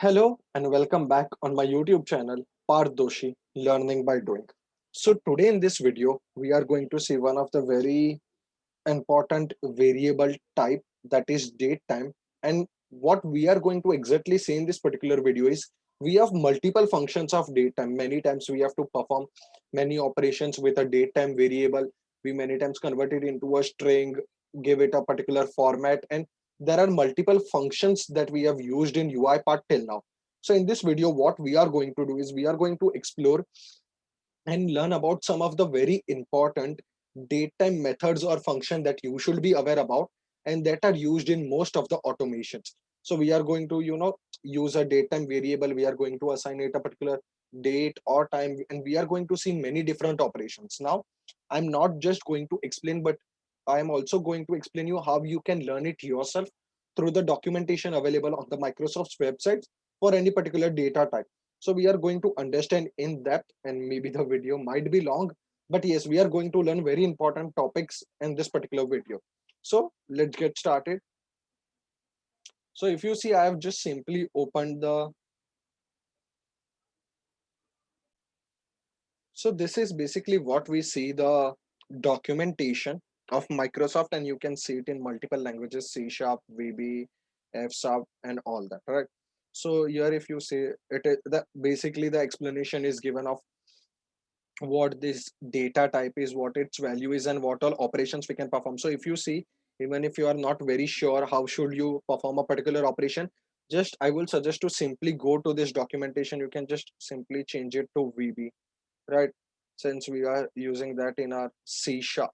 Hello and welcome back on my YouTube channel, Parth Doshi, Learning by Doing. So today in this video, we are going to see one of the very important variable type, that is date time. And what we are going to exactly see in this particular video is we have multiple functions of date time. Many times we have to perform many operations with a date time variable. We many times convert it into a string, give it a particular format, and there are multiple functions that we have used in UiPath till now. So in this video, what we are going to do is we are going to explore and learn about some of the very important datetime methods or function that you should be aware about and that are used in most of the automations. So we are going to use a datetime variable. We are going to assign it a particular date or time, and we are going to see many different operations. Now I'm not just going to explain, but I am also going to explain you how you can learn it yourself through the documentation available on the Microsoft's website for any particular data type. So we are going to understand in depth, and maybe the video might be long, but yes, we are going to learn very important topics in this particular video. So let's get started. So if you see, I have just simply opened the, so this is basically what we see, the documentation of Microsoft, and you can see it in multiple languages: C Sharp, VB, F Sharp, and all that, right? So here, if you see it, the basically the explanation is given of what this data type is, what its value is, and what all operations we can perform. So if you see, even if you are not very sure how should you perform a particular operation, just I will suggest to simply go to this documentation. You can just simply change it to VB, right? Since we are using that in our C sharp,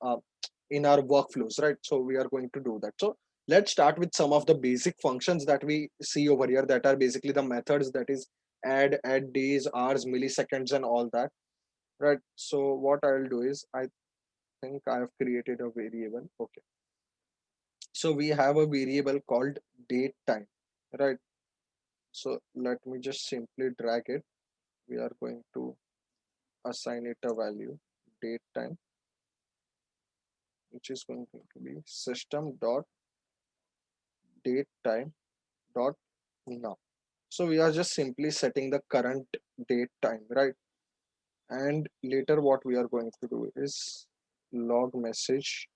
in our workflows, right? So we are going to do that. So let's start with some of the basic functions that we see over here, that are basically the methods, that is add days, hours, milliseconds, and all that. Right. So what I'll do is I think I have created a variable. Okay. So we have a variable called date time. Right. So let me just simply drag it. We are going to assign it a value, date time, which is going to be system dot date time dot now. So we are just simply setting the current date time, right? And later what we are going to do is log message.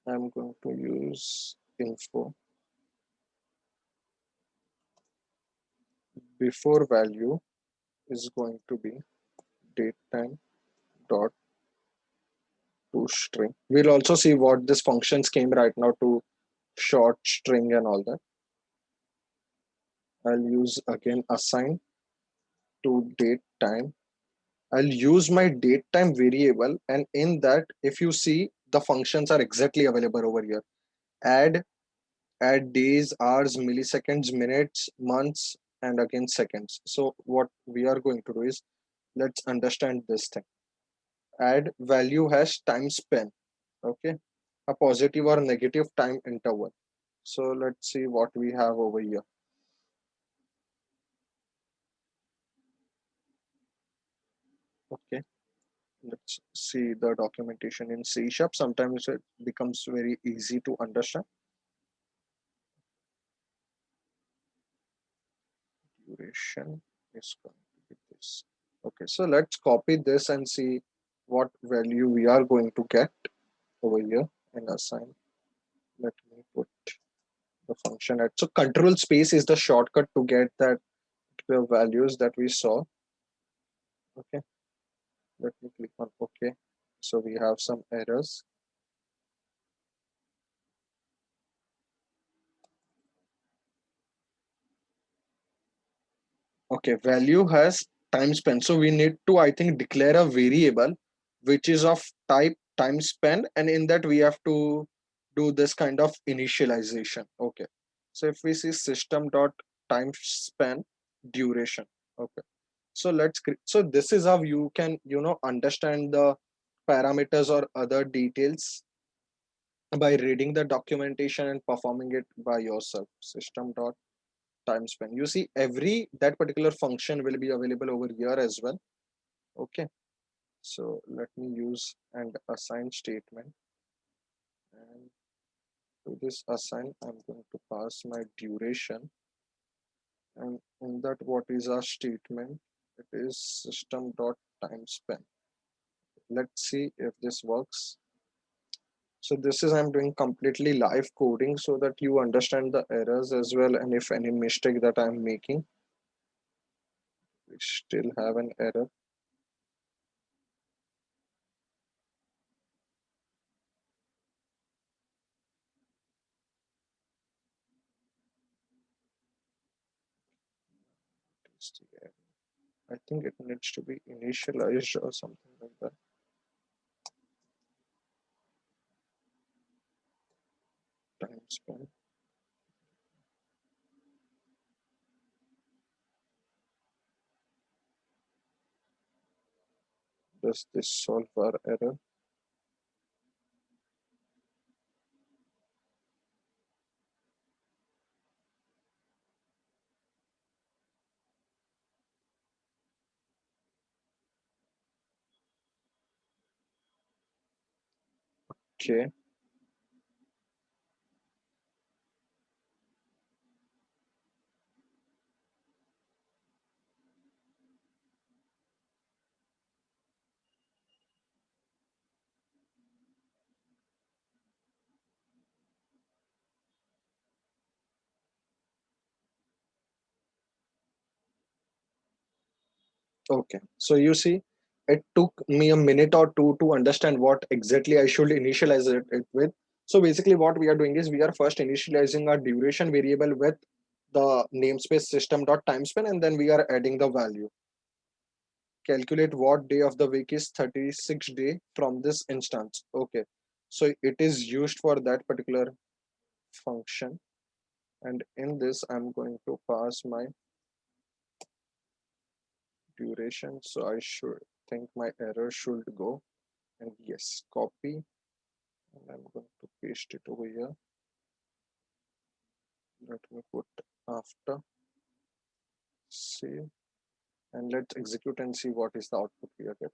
I'm going to use info before value is going to be datetime dot to string. We'll also see what this functions came right now to short string and all that. I'll use again assign to date time. I'll use my date time variable, and in that, if you see, the functions are exactly available over here. Add add days, hours, milliseconds, minutes, months, and again seconds. So what we are going to do is, let's understand this thing. Add value has time span. Okay, a positive or negative time interval. So let's see what we have over here. Okay, let's see the documentation in C Sharp. Sometimes it becomes very easy to understand. Duration is going to be this. Okay, so let's copy this and see what value we are going to get over here and assign. Let me put the function at, so control space is the shortcut to get that the values that we saw. Okay, let me click on OK. So we have some errors. Okay, value has time span. So we need to, I think, declare a variable which is of type time span, and in that we have to do this kind of initialization. Okay. So if we see system dot time span duration. Okay. So so this is how you can, understand the parameters or other details by reading the documentation and performing it by yourself. System dot time span, you see every that particular function will be available over here as well. Okay, so let me use and assign statement, and to this assign, I'm going to pass my duration, and in that, what is our statement? It is system dot time span. Let's see if this works. So this is, I'm doing completely live coding so that you understand the errors as well, and if any mistake that I'm making. We still have an error. I think it needs to be initialized or something like that. Time span. Does this solve our error? Okay. Okay. So you see, it took me a minute or two to understand what exactly I should initialize it with. So basically, what we are doing is we are first initializing our duration variable with the namespace system.timespan, and then we are adding the value. Calculate what day of the week is 36 day from this instance. Okay. So it is used for that particular function. And in this, I'm going to pass my duration. So I should think my error should go. And yes, copy. And I'm going to paste it over here. Let me put after, save, and let's execute and see what is the output we are getting.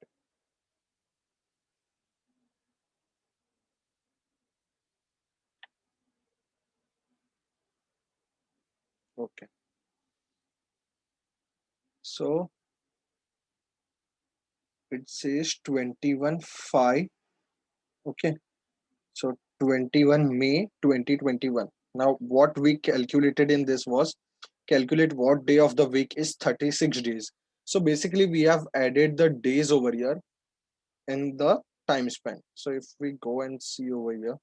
Okay. So it says 21/5. Okay. So 21 May 2021. Now what we calculated in this was calculate what day of the week is 36 days. So basically we have added the days over here in the time span. So if we go and see over here,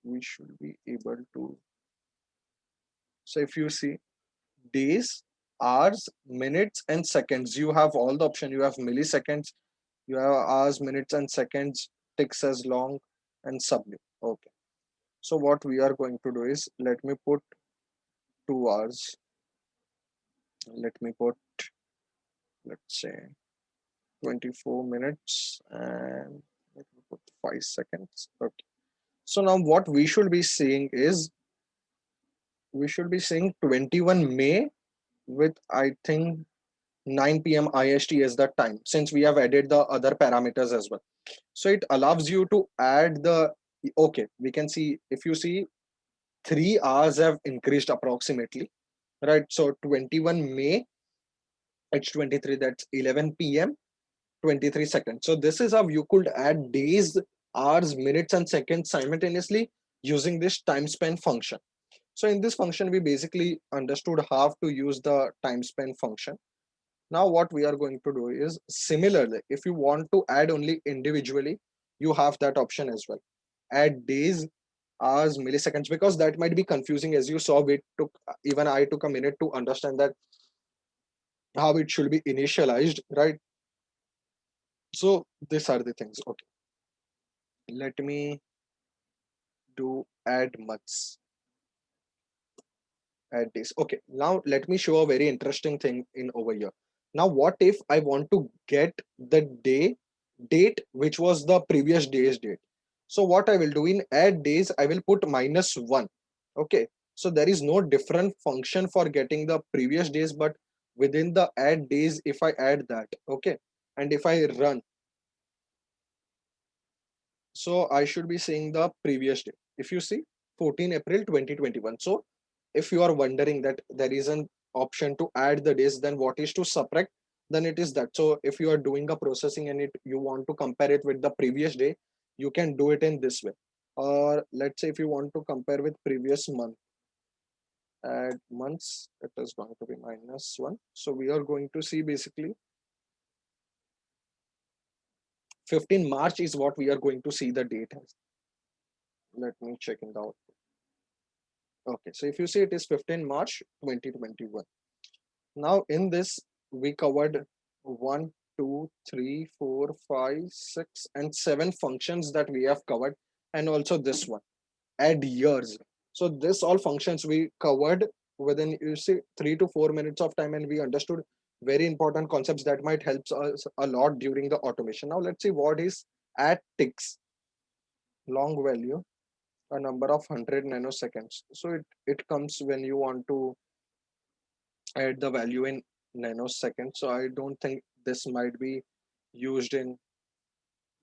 we should be able to. So if you see days, hours, minutes, and seconds, you have all the option. You have milliseconds, you have hours, minutes, and seconds, ticks as long, and submit. Okay. So what we are going to do is let me put 2 hours. Let me put, let's say, 24 minutes, and let me put 5 seconds. Okay. So now what we should be seeing is we should be seeing 21 May with, I think, 9 p.m. IST as the time, since we have added the other parameters as well. So it allows you to add the, okay, we can see, if you see, 3 hours have increased approximately, right? So 21 May, it's 23, that's 11 p.m. 23 seconds. So this is how you could add days, hours, minutes, and seconds simultaneously using this time span function. So in this function, we basically understood how to use the time span function. Now what we are going to do is similarly, if you want to add only individually, you have that option as well. Add days, hours, milliseconds, because that might be confusing. As you saw, we took, even I took a minute to understand that how it should be initialized, right? So these are the things. Okay, let me do add months, add days. Okay, now let me show a very interesting thing in over here. Now what if I want to get the date which was the previous day's date? So what I will do in add days, I will put -1. Okay, so there is no different function for getting the previous days, but within the add days, if I add that, okay, and if I run, So I should be saying the previous day. If you see 14 April 2021. So if you are wondering that there is an option to add the days, then what is to subtract? Then it is that. So if you are doing a processing and it you want to compare it with the previous day, you can do it in this way. Or let's say if you want to compare with previous month, add months, it is going to be -1. So we are going to see basically 15 March is what we are going to see the date as. Let me check in the output. Okay, so if you see it is 15 March 2021. Now in this we covered one, two, three, four, five, 6, and 7 functions that we have covered, and also this one, add years. So this all functions we covered within, you see, 3 to 4 minutes of time, and we understood very important concepts that might help us a lot during the automation. Now let's see what is add ticks, long value, a number of 100 nanoseconds. So it comes when you want to add the value in nanoseconds. So I don't think this might be used in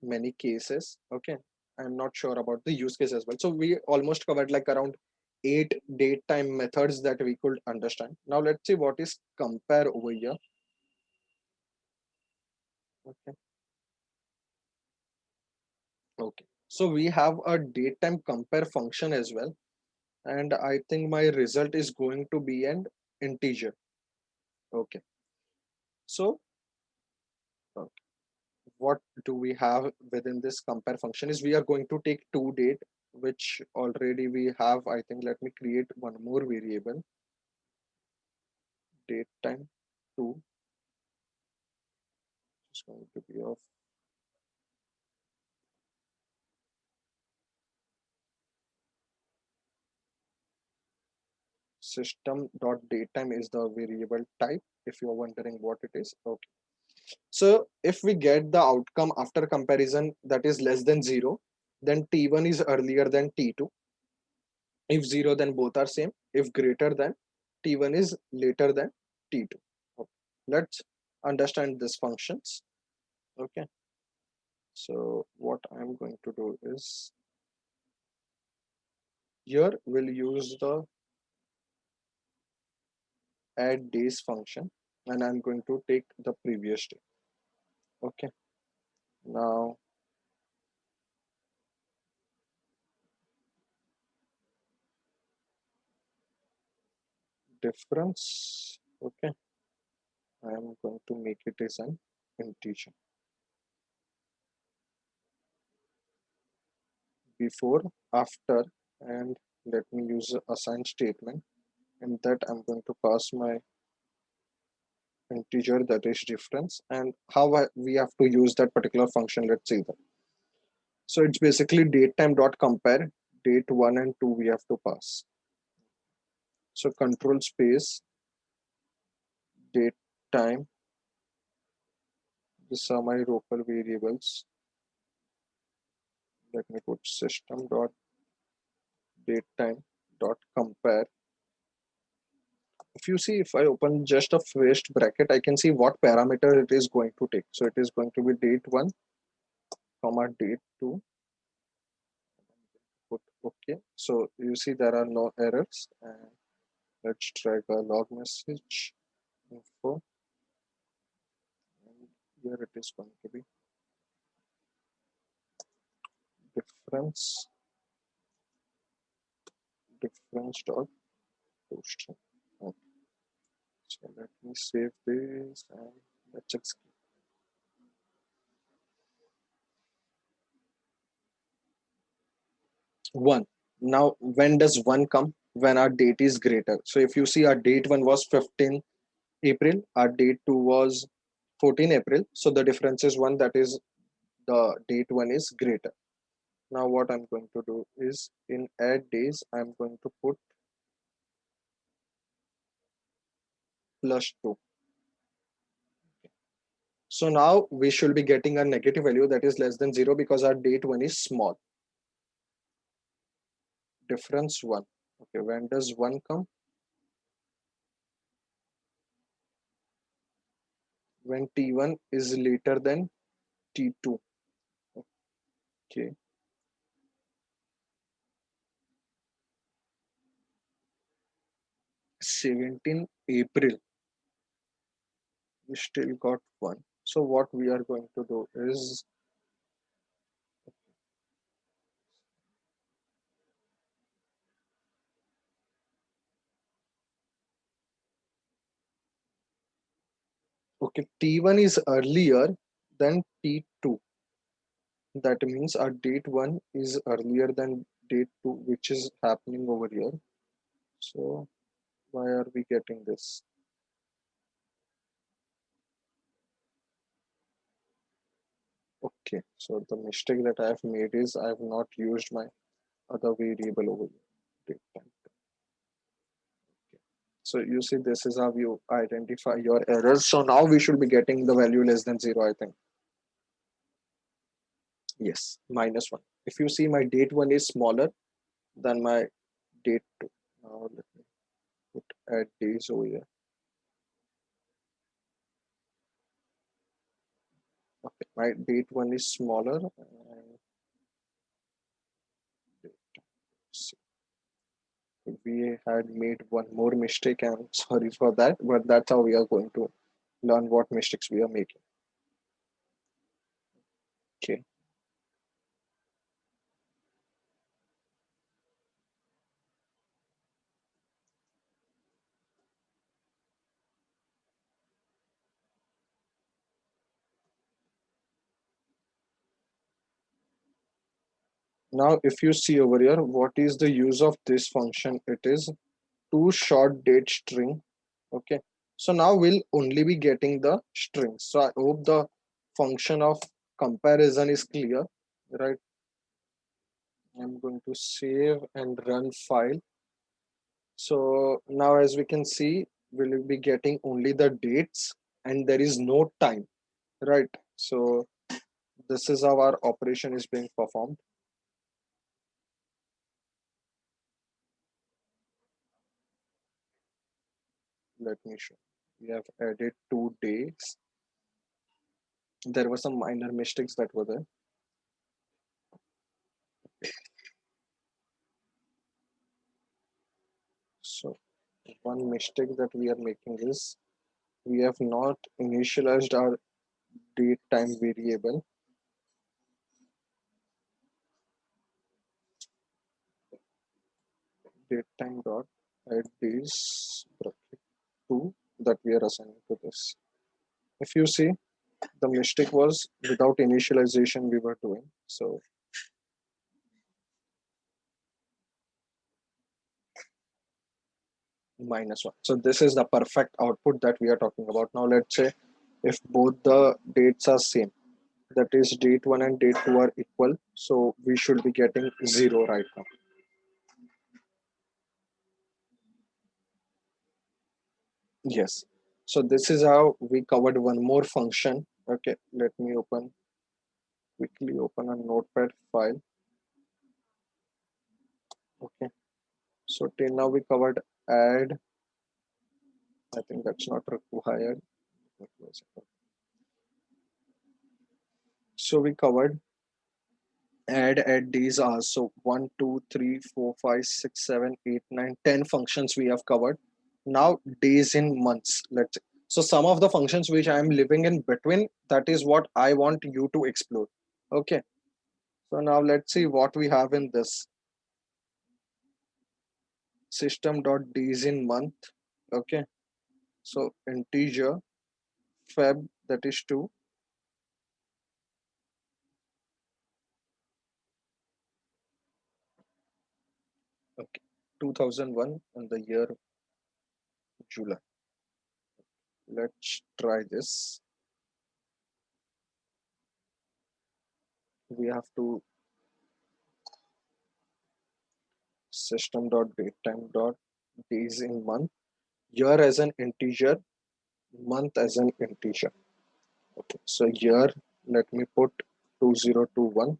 many cases. Okay, I'm not sure about the use case as well. So we almost covered like around 8 date time methods that we could understand. Now let's see what is compare over here. Okay, okay, so we have a date time compare function as well, and I think my result is going to be an integer. Okay, so what do we have within this compare function is we are going to take to date, which already we have. I think let me create one more variable, date time 2 is going to be of system dot datetime is the variable type, if you're wondering what it is. Okay, so if we get the outcome after comparison that is less than 0, then t1 is earlier than t2. If 0, then both are same. If greater than, t1 is later than t2. Okay. Let's understand these functions. Okay, so what I'm going to do is here we'll use the add days function, and I'm going to take the previous day. Okay, now difference. Okay, I'm going to make it as an integer. Before, after, and let me use a assign statement. In that I'm going to pass my integer, that is difference, and how we have to use that particular function. Let's see that. So it's basically datetime dot compare, date 1 and 2 we have to pass. So control space date time. These are my local variables. Let me put system dot datetime dot compare. If you see, if I open just a fresh bracket, I can see what parameter it is going to take. So it is going to be date 1 comma date 2. Put okay. So you see there are no errors. And let's try the log message info. And here it is going to be difference dot post. Okay. So let me save this and let's execute. 1. Now when does 1 come? When our date is greater. So if you see, our date 1 was 15 April, our date 2 was 14 April. So the difference is 1, that is the date 1 is greater. Now what I'm going to do is in add days, I'm going to put +2. So now we should be getting a negative value that is less than 0 because our date 1 is small. Difference 1. Okay, when does 1 come? When t1 is later than t2. Okay, 17 April, we still got one. So what we are going to do is, okay, T1 is earlier than T2. That means our date 1 is earlier than date 2, which is happening over here. So why are we getting this? Okay, so the mistake that I have made is I have not used my other variable over here. Date time. So you see, this is how you identify your errors. So now we should be getting the value less than 0, I think. Yes, -1. If you see, my date 1 is smaller than my date 2. Now let me put add days over here. Okay, my date 1 is smaller. And see, we had made one more mistake. I'm sorry for that, but that's how we are going to learn what mistakes we are making. Okay. Now, if you see over here, what is the use of this function? It is to short date string. Okay. So now we'll only be getting the strings. So I hope the function of comparison is clear, right? I'm going to save and run file. So now as we can see, we'll be getting only the dates and there is no time, right? So this is how our operation is being performed. Let me show. We have added 2 days. There were some minor mistakes that were there. So one mistake that we are making is we have not initialized our date time variable. Date time dot add days bracket 2 that we are assigning to this. If you see, the mistake was without initialization we were doing. So -1. So this is the perfect output that we are talking about. Now let's say if both the dates are same, that is date 1 and date 2 are equal, so we should be getting 0 right now. Yes. So this is how we covered one more function. Okay, let me quickly open a notepad file. Okay, so till now we covered add. I think that's not required. So we covered add at these are so 1 2 3 4 5 6 7 8 9 10 functions we have covered. Now days in months, let's say. So some of the functions which I am living in between, that is what I want you to explore. Okay, so now let's see what we have in this system dot days in month. Okay, so integer feb, that is 2. Okay, 2001 and the year July. Let's try this. We have to system dot datetime dot days in month, year as an integer, month as an integer. Okay, so year, let me put 2021,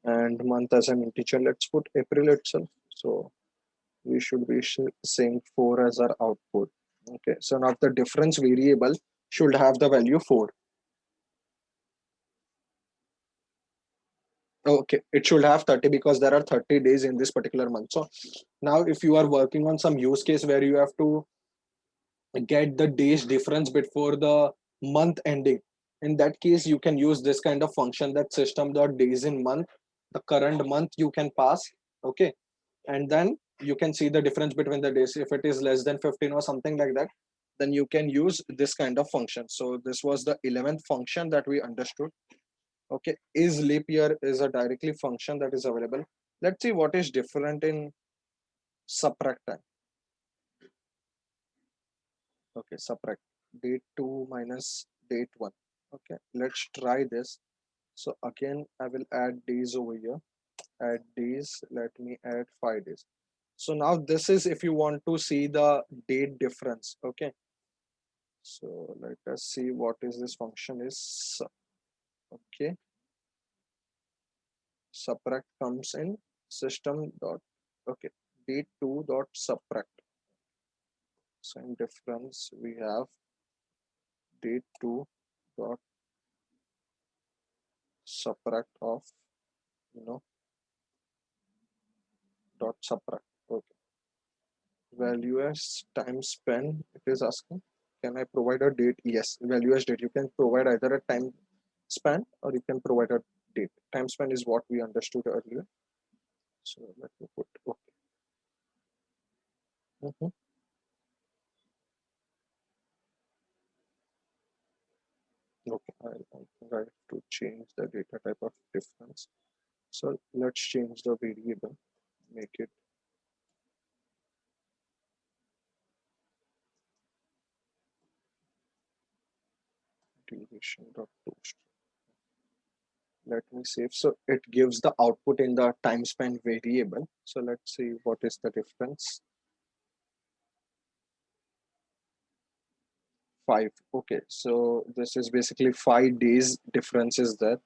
and month as an integer, let's put April itself. So we should be saying 4 as our output. Okay, so now the difference variable should have the value 4. Okay, it should have 30 because there are 30 days in this particular month. So now if you are working on some use case where you have to get the days difference before the month ending, in that case you can use this kind of function, that system dot days in month, the current month you can pass. Okay, and then you can see the difference between the days. If it is less than 15 or something like that, then you can use this kind of function. So this was the 11th function that we understood. Okay, is leap year is a directly function that is available. Let's see what is different in subtract time. Okay, subtract date 2 minus date 1. Okay, let's try this. So again I will add days over here. Add days, let me add 5 days. So now this is if you want to see the date difference. Okay, so let us see what is this function is. Okay, subtract comes in system dot, okay, date 2 dot subtract. So in difference we have date 2 dot subtract of, you know, dot subtract. Okay, value as time span it is asking. Can I provide a date? Yes, value as date. You can provide either a time span or you can provide a date. Time span is what we understood earlier. So let me put okay. Mhm. Okay, I think I have to change the data type of difference. So let's change the variable, make it duration dot toast. Let me save. So it gives the output in the time span variable. So let's see what is the difference. 5. Okay, so this is basically 5 days difference is there.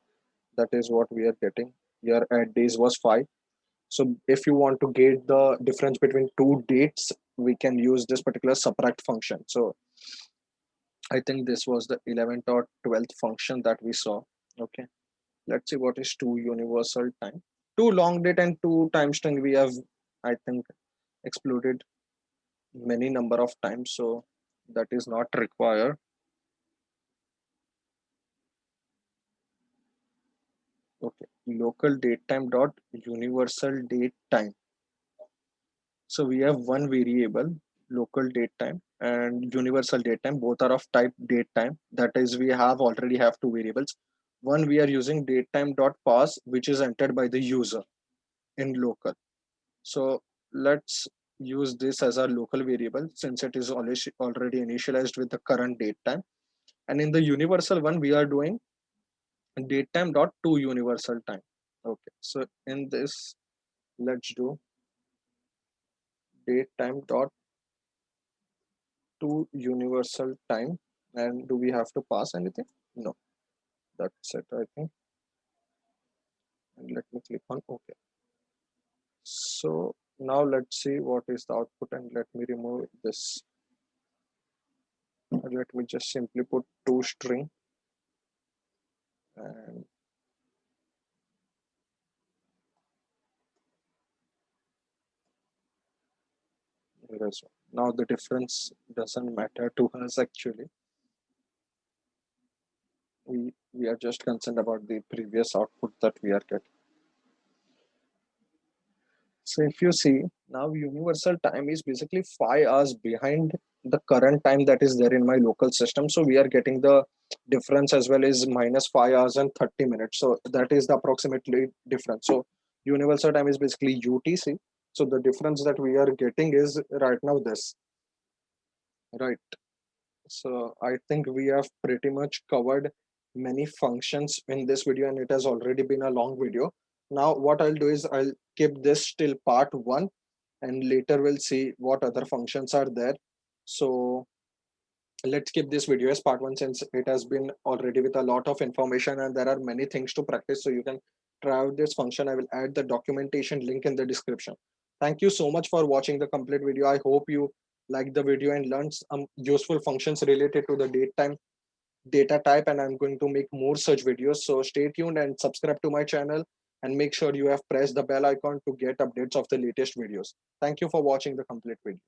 That is what we are getting. Your add days was 5. So if you want to get the difference between two dates, we can use this particular subtract function. So I think this was the 11th or 12th function that we saw. Okay, let's see what is two universal time. Two long date and two time string we have, I think, exploded many number of times. So that is not required. Okay, local date time dot universal date time. So we have one variable, local date time and universal date time. Both are of type date time. That is, we have already have two variables. One we are using date time dot pass, which is entered by the user in local. So let's use this as our local variable since it is already initialized with the current date time. And in the universal one, we are doing date time dot to universal time. Okay, so in this, let's do date time dot to universal time. And do we have to pass anything? No, that's it, I think. And let me click on OK. So now let's see what is the output and let me remove this. And let me just simply put to string and erase one. Now the difference doesn't matter to us actually. We are just concerned about the previous output that we are getting. So if you see now universal time is basically 5 hours behind the current time that is there in my local system. So we are getting the difference as well as minus 5 hours and 30 minutes. So that is the approximately difference. So universal time is basically UTC. So the difference that we are getting is right now this, right? So I think we have pretty much covered many functions in this video and it has already been a long video. Now what I'll do is I'll keep this till part 1 and later we'll see what other functions are there. So let's keep this video as part 1 since it has been already with a lot of information and there are many things to practice. So you can try out this function. I will add the documentation link in the description. Thank you so much for watching the complete video. I hope you liked the video and learned some useful functions related to the date time data type, and I'm going to make more such videos. So stay tuned and subscribe to my channel and make sure you have pressed the bell icon to get updates of the latest videos. Thank you for watching the complete video.